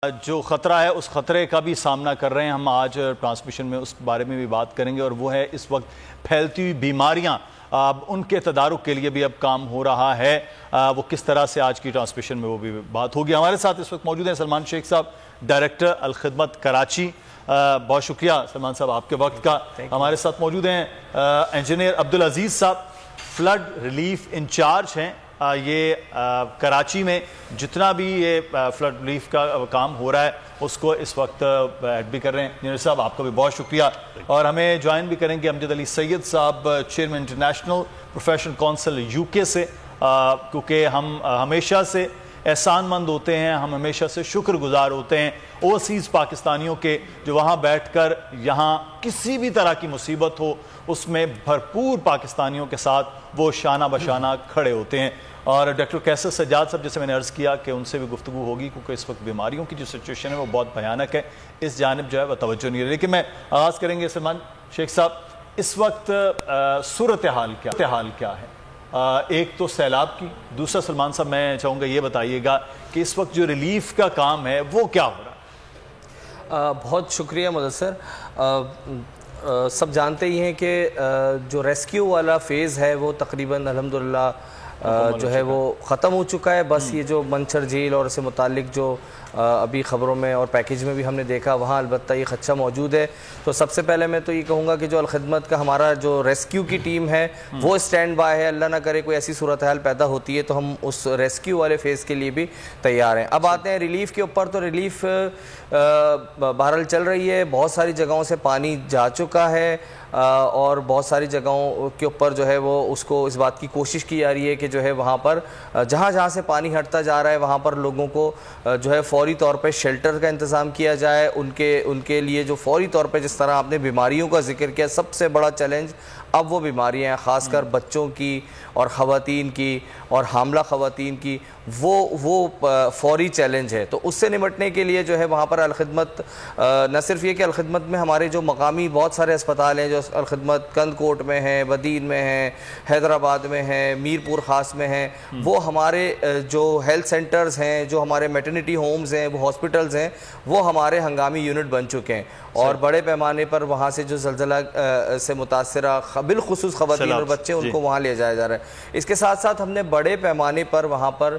جو خطرہ ہے اس خطرے کا بھی سامنا کر رہے ہیں. ہم آج ٹرانسمیشن میں اس بارے میں بھی بات کریں گے اور وہ ہے اس وقت پھیلتی ہوئی بیماریاں. ان کے تدارک کے لیے بھی اب کام ہو رہا ہے. وہ کس طرح سے آج کی ٹرانسمیشن میں وہ بھی بات ہوگی. ہمارے ساتھ اس وقت موجود ہیں سلمان شیخ صاحب, ڈائریکٹر الخدمت کراچی. بہت شکریہ سلمان صاحب آپ کے وقت کا. ہمارے ساتھ موجود ہیں انجینئر عبدالعزیز صاحب, فلڈ ریلیف انچارج ہیں. یہ کراچی میں جتنا بھی یہ فلڈ ریلیف کا کام ہو رہا ہے اس کو اس وقت ایڈ بھی کر رہے ہیں. انجینئر صاحب آپ کا بھی بہت شکریہ. اور ہمیں جوائن بھی کریں گے امجد علی سید صاحب, chairman international professional council UK سے, کیونکہ ہم ہمیشہ سے احسان مند ہوتے ہیں, ہم ہمیشہ سے شکر گزار ہوتے ہیں اوورسیز پاکستانیوں کے جو وہاں بیٹھ کر یہاں کسی بھی طرح کی مصیبت ہو اس میں بھرپور پاکستانیوں کے ساتھ وہ شانہ بشانہ کھڑے ہوتے ہیں. اور ڈاکٹر قیصر سجاد صاحب, جیسے میں نے عرض کیا کہ ان سے بھی گفتگو ہوگی کیونکہ اس وقت بیماریوں کی جو سچویشن ہے وہ بہت بھیانک ہے, اس جانب جو ہے وہ توجہ نہیں ہے. لیکن میں آغاز کریں گے سلمان شیخ صاحب, اس وقت صورتحال کیا ہے؟ ایک تو سیلاب کی, دوسرا سلمان صاحب میں چاہوں گا یہ بتائیے گا کہ اس وقت جو ریلیف کا کام ہے وہ کیا ہو رہا ہے؟ بہت شکریہ مدثر. سب جانتے ہی ہیں کہ جو ریسکیو والا فیز ہے وہ تقریباً الحمدللہ جو ہے وہ ختم ہو چکا ہے. بس یہ جو منچر جھیل اور اس سے متعلق جو ابھی خبروں میں اور پیکیج میں بھی ہم نے دیکھا وہاں البتہ یہ خدشہ موجود ہے. تو سب سے پہلے میں تو یہ کہوں گا کہ جو الخدمت کا ہمارا جو ریسکیو کی ٹیم ہے وہ اسٹینڈ بائی ہے. اللہ نہ کرے کوئی ایسی صورتحال پیدا ہوتی ہے تو ہم اس ریسکیو والے فیز کے لیے بھی تیار ہیں. اب آتے ہیں ریلیف کے اوپر. تو ریلیف بہرحال چل رہی ہے, بہت ساری جگہوں سے پانی جا چکا ہے اور بہت ساری جگہوں کے اوپر جو ہے وہ اس بات کی کوشش کی جا رہی ہے کہ جو ہے وہاں پر جہاں سے پانی ہٹتا جا رہا ہے وہاں پر لوگوں کو جو ہے فوری طور پہ شیلٹر کا انتظام کیا جائے. ان کے لیے جو فوری طور پہ, جس طرح آپ نے بیماریوں کا ذکر کیا, سب سے بڑا چیلنج اب وہ بیماریاں ہیں, خاص کر بچوں کی اور خواتین کی اور حاملہ خواتین کی, وہ فوری چیلنج ہے. تو اس سے نمٹنے کے لیے جو ہے وہاں پر الخدمت, نہ صرف یہ کہ الخدمت میں ہمارے جو مقامی بہت سارے اسپتال ہیں جو الخدمت کند کوٹ میں ہیں, بدین میں ہیں, حیدرآباد میں ہیں, میر پور خاص میں ہیں, وہ ہمارے جو ہیلتھ سینٹرز ہیں, جو ہمارے میٹرنٹی ہومز ہیں, وہ ہاسپٹلز ہیں, وہ ہمارے ہنگامی یونٹ بن چکے ہیں. اور بڑے پیمانے پر وہاں سے جو زلزلہ سے متاثرہ بالخصوص خواتین اور بچے ان کو وہاں لے جایا جا رہا ہے. اس کے ساتھ ساتھ ہم نے بڑے پیمانے پر وہاں پر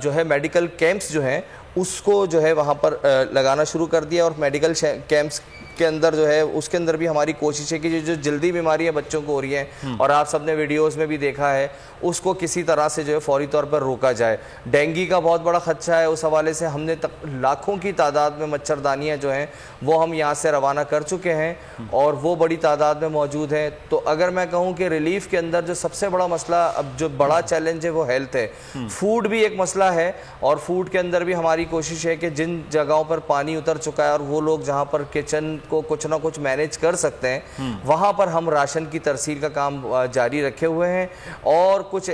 جو ہے میڈیکل کیمپس جو ہیں اس کو جو ہے وہاں پر لگانا شروع کر دیا. اور میڈیکل کیمپس کے اندر جو ہے اس کے اندر بھی ہماری کوشش ہے کہ جو جلدی بیماریاں بچوں کو ہو رہی ہیں اور آپ سب نے ویڈیوز میں بھی دیکھا ہے اس کو کسی طرح سے جو ہے فوری طور پر روکا جائے. ڈینگی کا بہت بڑا خدشہ ہے, اس حوالے سے ہم نے لاکھوں کی تعداد میں مچھردانیاں جو ہیں وہ ہم یہاں سے روانہ کر چکے ہیں اور وہ بڑی تعداد میں موجود ہیں. تو اگر میں کہوں کہ ریلیف کے اندر جو سب سے بڑا مسئلہ, اب جو بڑا چیلنج ہے وہ ہیلتھ ہے. فوڈ بھی ایک مسئلہ ہے اور فوڈ کے اندر بھی ہماری کوشش ہے کہ جن جگہوں پر پانی اتر چکا ہے اور وہ لوگ جہاں پر کچن کو کچھ نہ کچھ مینیج کر سکتے ہیں وہاں پر ہم راشن کی ترسیل کا کام جاری رکھے ہوئے ہیں. اور کچھ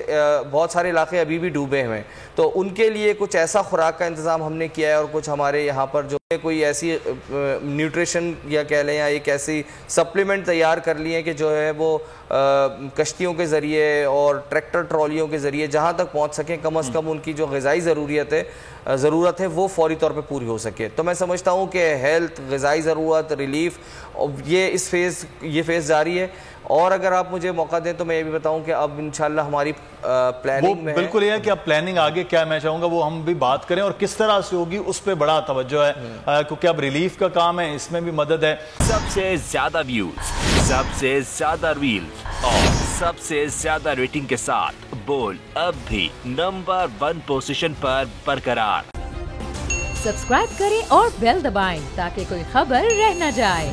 بہت سارے علاقے ابھی بھی ڈوبے ہوئے ہیں تو ان کے لیے کچھ ایسا خوراک کا انتظام ہم نے کیا ہے. اور کچھ ہمارے یہاں پر جو کوئی ایسی نیوٹریشن یا کہہ لیں یا ایک ایسی سپلیمنٹ تیار کر لی ہیں کہ جو ہے وہ کشتیوں کے ذریعے اور ٹریکٹر ٹرالیوں کے ذریعے جہاں تک پہنچ سکیں, کم از کم ان کی جو غذائی ضرورت ہے وہ فوری طور پہ پوری ہو سکے. تو میں سمجھتا ہوں کہ ہیلتھ, غذائی ضرورت, ریلیف, یہ فیز جاری ہے. اور اگر آپ مجھے موقع دیں تو میں یہ بھی بتاؤں کہ اب انشاءاللہ ہماری پلاننگ میں بالکل یہ ہے کہ اب پلاننگ آگے کیا ہے میں چاہوں گا وہ ہم بھی بات کریں اور کس طرح سے ہوگی اس پہ بڑا توجہ ہے کیونکہ اب ریلیف کا کام ہے, اس میں بھی مدد ہے. سب سے زیادہ ویوز, سب سے زیادہ ریلز اور سب سے زیادہ ریٹنگ کے ساتھ بول اب بھی نمبر 1 پوزیشن پر برقرار. سبسکرائب کریں اور بیل دبائیں تاکہ کوئی خبر رہ نہ جائے.